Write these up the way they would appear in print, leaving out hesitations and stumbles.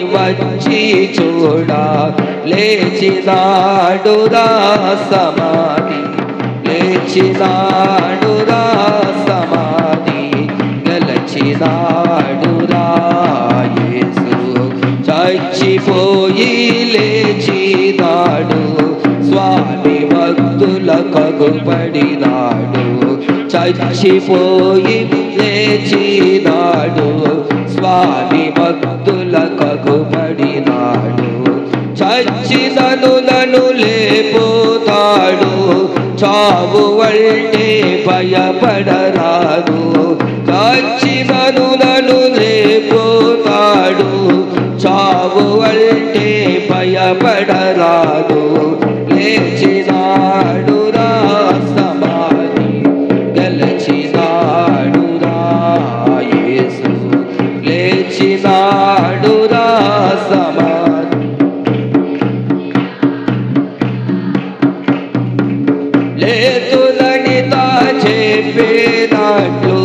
వచ్చి చూడా లేచినాడురా సమాధి లేచినాడురా సమాధి గెలచినాడురా యేసు చచ్చిపోయి లేచినాడు స్వామి భక్తుల కగుపడినాడు చచ్చిపోయి లేచినాడు స్వామి భక్తుల కగుపడినాడు చచ్చినను నన్ను లేపోతాడు చావు అంటే భయపడరాదు చచ్చినను నన్ను లేపోతాడు చావు అంటే భయపడరాదు లేచినాడురా సమాధి గెలచినాడురా యేసు లేచినాడురా సమాధి లేతులనితా చెప్పినట్లు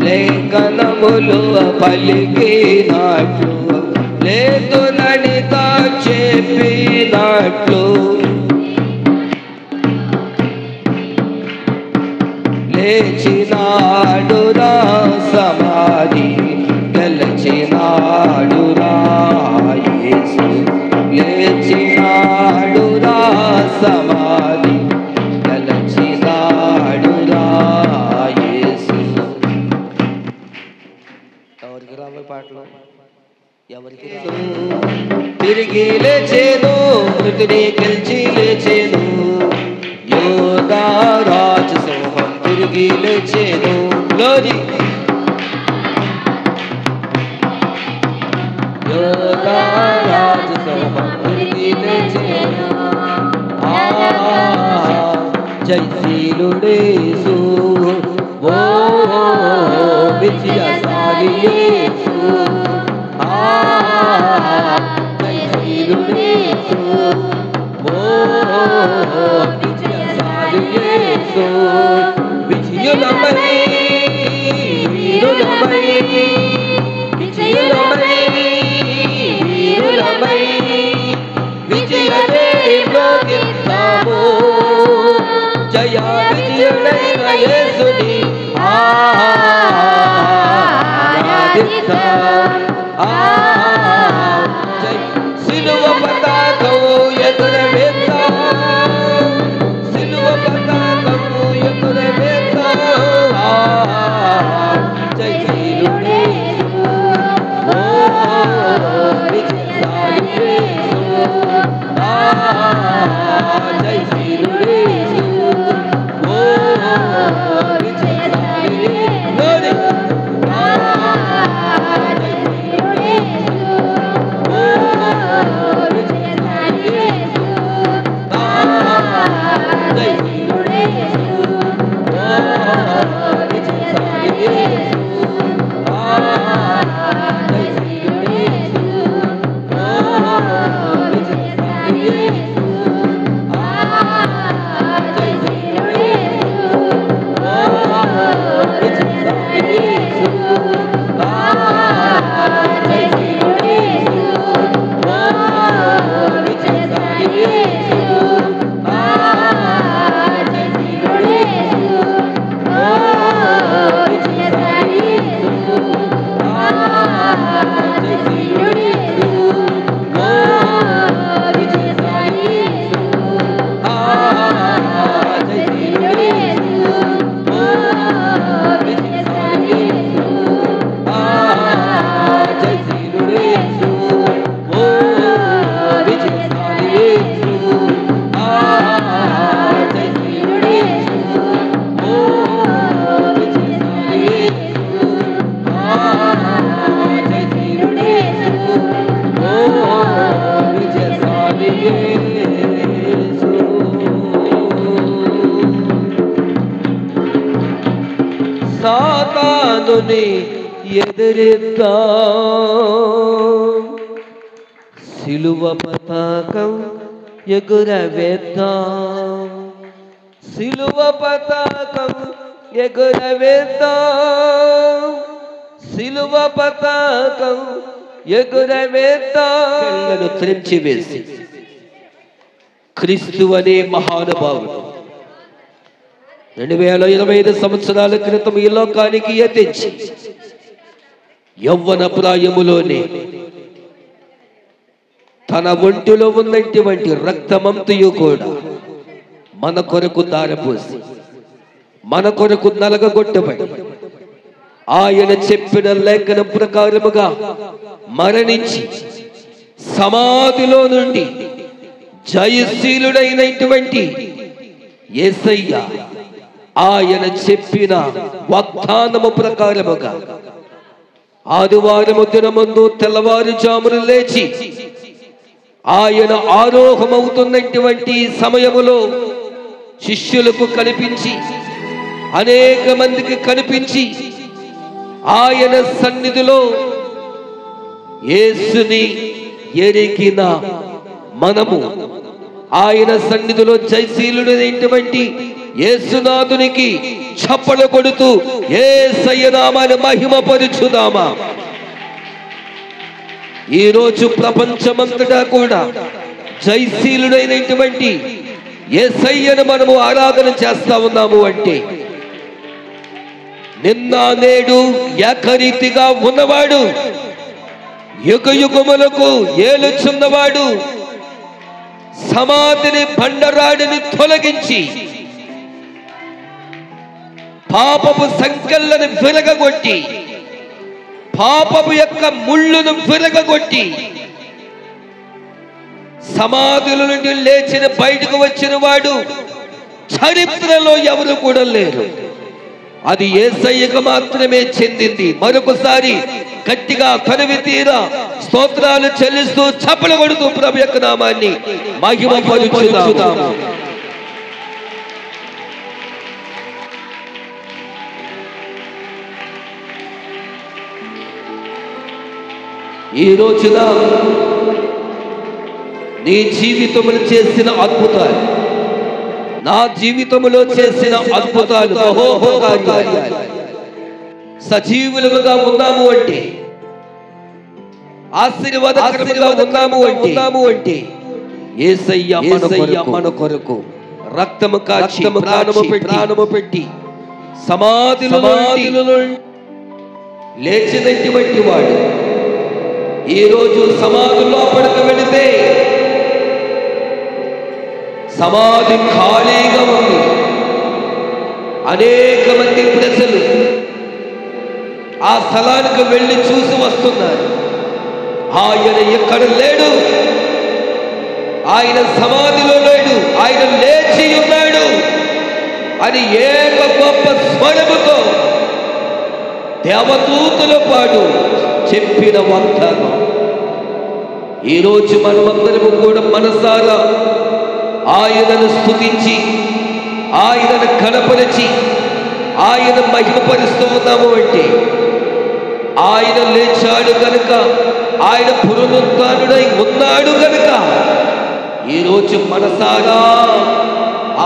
లేఖనములు పలికినట్లు లేతులనితా చెప్పినట్లు లేచినాడురా సమాధి గెలచినాడురా యేసు లేచినాడురా సమాధి గెలచినాడురా యేసు. ఎవరికి రాబోయే పాటలు ఎవరికి తిరిగి లేచేను మృతిని గెలిచి లేచేను యోధా రాజ సింహం తిరిగి లేచేను గ్లోరీ యోధా రాజ సింహం తిరిగి లేచేను జయశీలుడేసు ఓ విజయశాలి యేసు జయశీలుడేసు ఓ విజయశాలి యేసు విజయులమై వీరులమై విజయులమై వీరులమై విజయ మ్రోగిస్తాము జయ విజయుడైన యేసుని ఆరాధిస్తాం సిలువ పతాకము ఎగురవేస్తాం సిలువ పతాకము ఎగురవేస్తాం జయశీలుడేసు ఓ విజయశాలి యేసు జయశీలుడేసు ఓ విజయశాలి సాతానుని ఎదిరిద్దాం సిలువ పతాకం ఎగురవేద్దాం సిలువ పతాకం ఎగురవేద్దాం సిలువ పతాకం ఎగురవేత్తాలను త్రెంచివేసి క్రీస్తు అనే మహానుభావుడు 2025 సంవత్సరాల క్రితం ఈ లోకానికి ఎత్తించి యవ్వన ప్రాయములోనే తన ఒంటిలో ఉన్నటువంటి రక్తమంతయు కూడా మన కొరకు దారపోసి మన కొరకు నలగగొట్టబడి ఆయన చెప్పిన లేఖన ప్రకారముగా మరణించి సమాధిలో నుండి జయశీలుడైనటువంటి యేసయ్య ఆయన చెప్పిన వాగ్దానము ప్రకారముగా ఆదివారము దినమందు తెల్లవారుజామున లేచి ఆయన ఆరోహమవుతున్నటువంటి సమయములో శిష్యులకు కనిపించి అనేక మందికి కనిపించి ఆయన సన్నిధిలో యేసుని ఎరిగిన మనము ఆయన సన్నిధిలో జయశీలుడైనటువంటి యేసునాథునికి చప్పలు కొడుతూ యేసయ్య నామాన్ని మహిమపరుచుదామా. ఈరోజు ప్రపంచమంతటా కూడా జయశీలుడైనటువంటి యేసయ్యను మనము ఆరాధన చేస్తా ఉన్నాము అంటే నిన్న నేడు ఏకరీతిగా ఉన్నవాడు, యుగ యుగములకు ఏలుచున్నవాడు, సమాధిని బండరాడిని తొలగించి పాపపు సంకెళ్ళను విరగగొట్టి పాపపు యొక్క ముళ్ళును విరగగొట్టి సమాధుల నుండి లేచిన బయటకు వచ్చిన వాడు చరిత్రలో ఎవరు కూడా లేరు. అది యేసయ్యకు మాత్రమే చెందింది. మరొకసారి గట్టిగా తనివి తీరా స్తోత్రాలు చెల్లిస్తూ చప్పలు కొడుతూ ప్రభు యొక్క నామాన్ని మహిమపరుచుదాము. ఈ రోజున నీ జీవితంలో చేసిన అద్భుతాలు, నా జీవితంలో చేసిన అద్భుతాలు, సజీవులుగా ఉన్నాము అంటే, ఆశీర్వాదకరంగా ఉన్నాము అంటే యేసయ్య మన కొరకు రక్తము కాచి ప్రాణము పెట్టి సమాధిలో లేచినటువంటి వాడు ఈ రోజు సమాధి లోపలికి వెళితే సమాధి ఖాళీగా ఉంది. అనేక మంది ప్రజలు ఆ స్థలానికి వెళ్ళి చూసి వస్తున్నారు. ఆయన ఎక్కడ లేడు, ఆయన సమాధిలో లేడు, ఆయన లేచి ఉన్నాడు అని ఏక గొప్ప స్వరముతో దేవదూతల పాటు చెప్పిన వాగ్దానం ఈరోజు మనమందరము కూడా మనసారా ఆయనను స్తుతించి ఆయనను కనపరిచి ఆయన మహిమపరుస్తూ ఉన్నాము అంటే ఆయన లేచాడు కనుక, ఆయన పునరుత్థానుడై ఉన్నాడు కనుక ఈరోజు మనసారా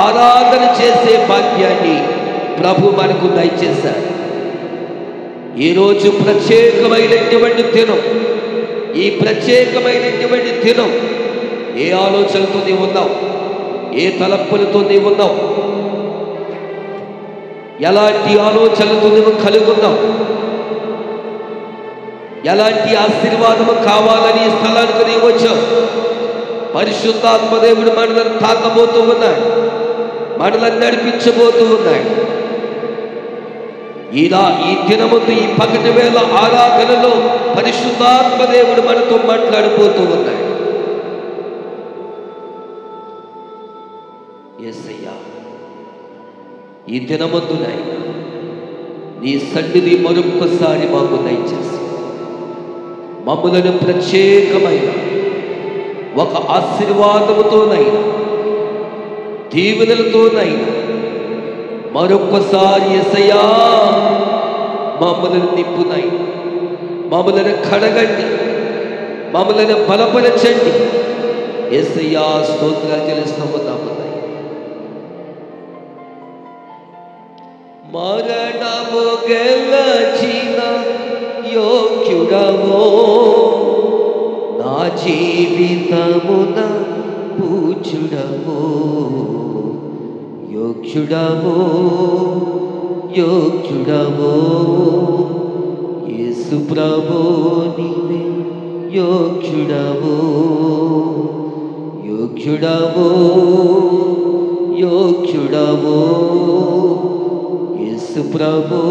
ఆరాధన చేసే భాగ్యాన్ని ప్రభు మనకు దయచేశారు. ఈరోజు ప్రత్యేకమైనటువంటి దినం. ఈ ప్రత్యేకమైనటువంటి దినం ఏ ఆలోచనతో నీవు ఉన్నావు, ఏ తలంపులతో నీవు ఉన్నావు, ఎలాంటి ఆలోచనలతో నువ్వు కలిగి ఉన్నావు, ఎలాంటి ఆశీర్వాదము కావాలని ఈ స్థలానికి నీవు వచ్చావు. పరిశుద్ధాత్మ దేవుడు మనల్ని తాకబోతూ ఉన్నాడు, మనల్ని నడిపించబోతూ ఉన్నాడు. ఈ దినముందు ఈ పగటి వేళ ఆరాధనలో పరిశుద్ధాత్మ దేవుడు మనతో మాట్లాడిపోతూ ఉన్నాడు. యేసయ్యా, ఈ దినముందు నాయనా నీ సన్నిధి మరొక్కసారి మాకు దయచేసి మమ్ములను ప్రత్యేకమైన ఒక ఆశీర్వాదముతోనైనా దీవెనలతోనైనా మరొక్కసారి యేసయ్యా మమ్మలను నింపునైనా మమ్మలను కడగండి, మమ్మలను బలపరచండి. యేసయ్యా స్తోత్రాలు చెల్లిస్తున్నాము. మరణము గెలచిన యోగ్యుడవో జీవితమున పూజుడవో యోగ్యుడవో యోగ్యుడవో యేసు ప్రభో నీవే యోగ్యుడవో యోగ్యుడవో యోగ్యుడవో యేసు ప్రభో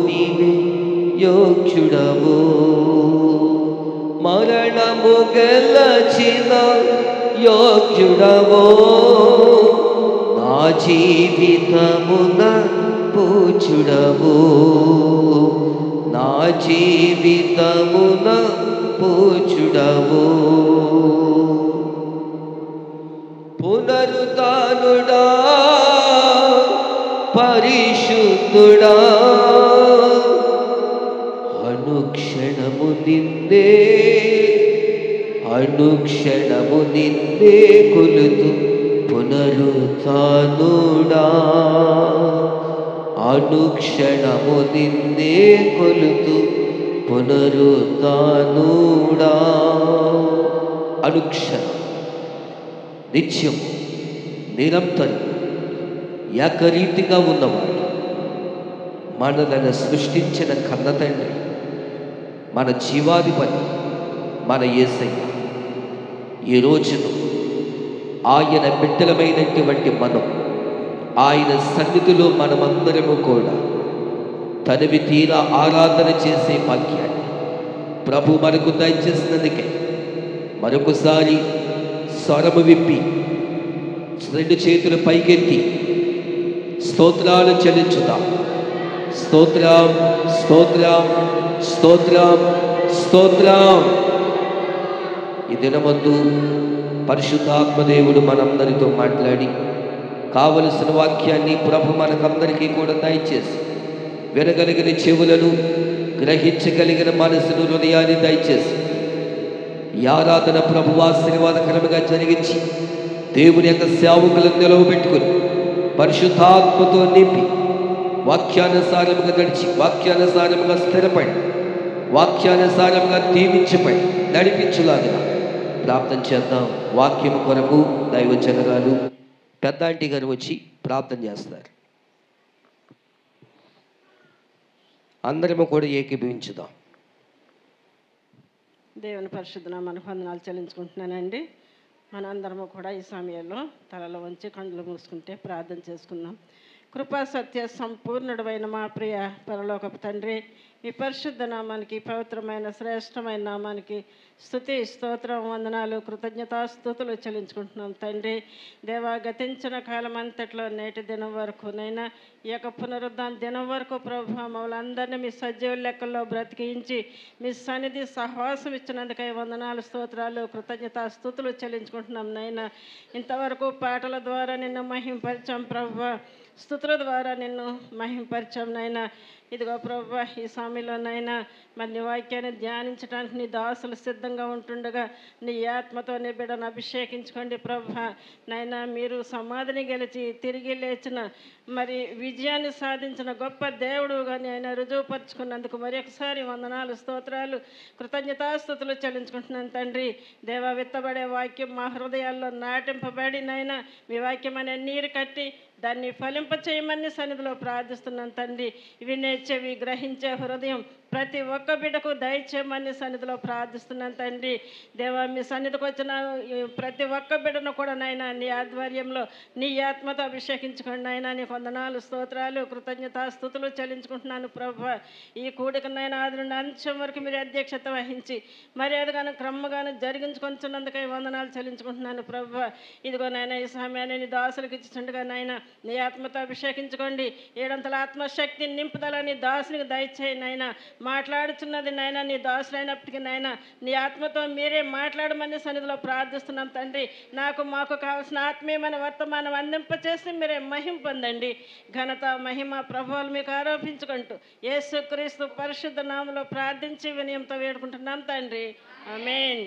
నీవే యోగ్యుడవో మరణము గెలచిన యోగ్యుడవో నా జీవితమున పూజుడవో నా జీవితమున పూజుడవో పునరుత్థానుడా పరిశుద్ధుడా అనుక్షణము నిన్నే కొలుతు పునరుత్థానుడా అనుక్షణము నిన్నే కొలుతు పునరుత్థానుడా అనుక్షణం నిత్యం నిరంతరం ఏకరీతిగా ఉన్నవాడు మనలను సృష్టించిన కన్న తండ్రి మన జీవాధిపతి మన యేసయ్య ఈ రోజును ఆయన బిడ్డలమైనటువంటి మనం ఆయన సన్నిధిలో మనమందరము కూడా తనివి తీరా ఆరాధన చేసే భాగ్యాన్ని ప్రభు మనకు దయచేసినందుకే మరొకసారి స్వరము విప్పి రెండు చేతులు పైకెత్తి స్తోత్రాలు చెల్లించుదాం. స్తోత్రం స్తోత్రం స్తోత్రం స్తోత్రం. ఈ దినమందు పరిశుద్ధాత్మదేవుడు మనందరితో మాట్లాడి కావలసిన వాక్యాన్ని ప్రభు మనకందరికీ కూడా దయచేసి వినగలిగిన చెవులను గ్రహించగలిగిన మనసును హృదయాన్ని దయచేసి ఈ ఆరాధన ప్రభు ఆశీర్వాదకరముగా జరిగించి దేవుని యొక్క సేవకులను నిలవబెట్టుకుని పరిశుద్ధాత్మతో నింపి వాక్యానుసారముగా నడిచి వాక్యానుసారముగా స్థిరపడి వాక్యానుసారముగా దీవించబడి నడిపించులాగా ప్రార్థన చేద్దాం. వాక్యము కొరకు దైవజనరాలు పెద్ద ఆంటీ గారు వచ్చి ప్రార్థన చేస్తారు. అందరము కూడా ఏకీభవించుదాం. దేవుని పరిశుద్ధ నామానికి వందనాలు చెల్లించుకుంటున్నానండి. మనందరము కూడా ఈ సమయంలో తలలో వంచి కళ్ళు మూసుకుంటే ప్రార్థన చేసుకుందాం. కృపా సత్య సంపూర్ణుడమైన మా ప్రియ పరలోకపు తండ్రి, మీ పరిశుద్ధ నామానికి పవిత్రమైన శ్రేష్టమైన నామానికి స్తుతి స్తోత్రం వందనాలు కృతజ్ఞతాస్తుతులు చెల్లించుకుంటున్నాం తండ్రి. దేవా, గతించిన కాలం అంతట్లో నేటి దినం వరకు నైనా ఈ యొక్క పునరుద్ధాన దినం వరకు ప్రభు మమ్మల్ని అందరినీ మీ సజీవ లెక్కల్లో బ్రతికించి మీ సన్నిధి సహవాసం ఇచ్చినందుకై వందనాలు స్తోత్రాలు కృతజ్ఞతాస్తుతులు చెల్లించుకుంటున్నాం నైనా. ఇంతవరకు పాటల ద్వారా నిన్ను మహింపరిచాం ప్రభు, స్తుతుల ద్వారా నిన్ను మహింపరిచాం నైనా. ఇదిగో ప్రభు, ఈ సమయంలోనైనా మరి నీ వాక్యాన్ని ధ్యానించడానికి నీ దాసులు సిద్ధంగా ఉంటుండగా నీ ఆత్మతో నీ బిడ్డను అభిషేకించుకోండి ప్రభు. నైనా, మీరు సమాధిని గెలిచి తిరిగి లేచిన మరి విజయాన్ని సాధించిన గొప్ప దేవుడుగా ఆయన రుజువుపరుచుకున్నందుకు మరి ఒకసారి వందనాలు స్తోత్రాలు కృతజ్ఞతాస్తుతులు చెల్లించుకుంటున్నాను తండ్రి. దేవా, విత్తబడే వాక్యం మా హృదయాల్లో నాటింపబడి నైనా మీ వాక్యం అనే నీరు కట్టి దాన్ని ఫలింప చేయమని సన్నిధిలో ప్రార్థిస్తున్నాను తండ్రి. వినే చెవి, గ్రహించే హృదయం ప్రతి ఒక్క బిడ్డకు దయచేయమని సన్నిధిలో ప్రార్థిస్తున్నాను తండ్రి. దేవా, మీ సన్నిధికి వచ్చిన ప్రతి ఒక్క బిడ్డను కూడా నైనా నీ ఆధ్వర్యంలో నీ ఆత్మతో అభిషేకించుకోండి నైనా. నీ వందనాలు స్తోత్రాలు కృతజ్ఞతాస్తుతులు చెల్లించుకుంటున్నాను ప్రభు. ఈ కూడికనైనా ఆది నుండి అంత్యం వరకు మీరు అధ్యక్షత వహించి మర్యాదగాను క్రమగాను జరిగించుకొనిచున్నందుకై వందనాలు చెల్లించుకుంటున్నాను ప్రభు. ఇదిగో నాయన, ఈ సమయాన్ని నీ దాసులకు ఇచ్చిండగా నాయన నీ ఆత్మతో అభిషేకించుకోండి. ఏడంతల ఆత్మశక్తి నింపుదల నీ దాసునికి దయచేయి నైనా. మాట్లాడుతున్నది నైనా నీ దాసులైనప్పటికీ నైనా నీ ఆత్మతో మీరే మాట్లాడమని సన్నిధిలో ప్రార్థిస్తున్నాం తండ్రి. మాకు కావాల్సిన ఆత్మీయమైన వర్తమానం అందింపచేసి మీరే మహిమ పొందండి. ఘనత మహిమ ప్రభువులు మీకు ఆరోపించుకుంటూ యేసుక్రీస్తు పరిశుద్ధ నామములో ప్రార్థించి వినయంతో వేడుకుంటున్నాం తండ్రి. ఆమేన్.